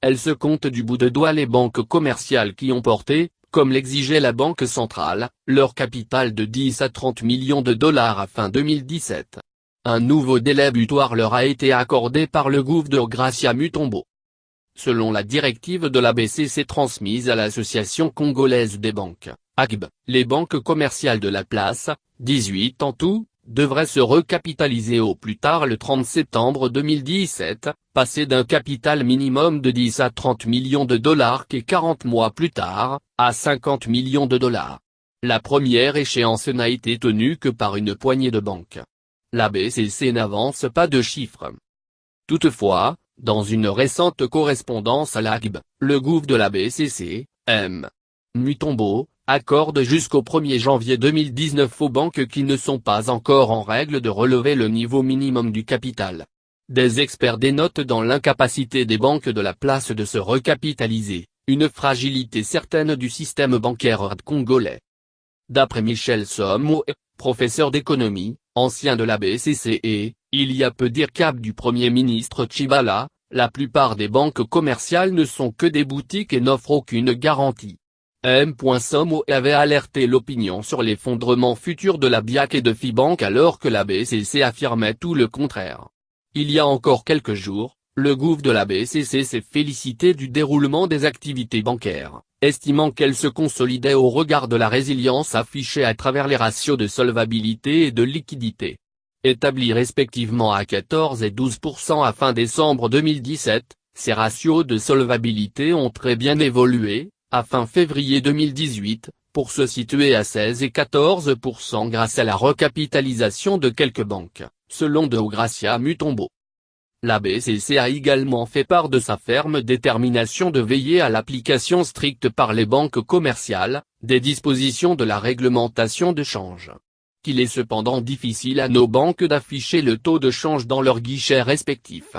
Elle se compte du bout de doigt les banques commerciales qui ont porté, comme l'exigeait la Banque centrale, leur capital de 10 à 30 millions de dollars à fin 2017. Un nouveau délai butoir leur a été accordé par le gouvernement Gracia Mutombo. Selon la directive de la BCC transmise à l'Association congolaise des banques, ACB, les banques commerciales de la place, 18 en tout, devraient se recapitaliser au plus tard le 30 septembre 2017, passer d'un capital minimum de 10 à 30 millions de dollars et 40 mois plus tard, à 50 millions de dollars. La première échéance n'a été tenue que par une poignée de banques. La BCC n'avance pas de chiffres. Toutefois, dans une récente correspondance à l'ACB, le gouvernement de la BCC, M. Mutombo, accorde jusqu'au 1er janvier 2019 aux banques qui ne sont pas encore en règle de relever le niveau minimum du capital. Des experts dénotent dans l'incapacité des banques de la place de se recapitaliser, une fragilité certaine du système bancaire congolais. D'après Michel Somo, professeur d'économie, ancien de la BCC et, il y a peu dire cap du Premier ministre Tshibala, la plupart des banques commerciales ne sont que des boutiques et n'offrent aucune garantie. M. Somo avait alerté l'opinion sur l'effondrement futur de la BIAC et de Fibank alors que la BCC affirmait tout le contraire. Il y a encore quelques jours, le gouvernement de la BCC s'est félicité du déroulement des activités bancaires, estimant qu'elles se consolidaient au regard de la résilience affichée à travers les ratios de solvabilité et de liquidité. Établis respectivement à 14 et 12% à fin décembre 2017, ces ratios de solvabilité ont très bien évolué, à fin février 2018, pour se situer à 16 et 14% grâce à la recapitalisation de quelques banques, selon Deogracia Mutombo. La BCC a également fait part de sa ferme détermination de veiller à l'application stricte par les banques commerciales, des dispositions de la réglementation de change. Il est cependant difficile à nos banques d'afficher le taux de change dans leurs guichets respectifs.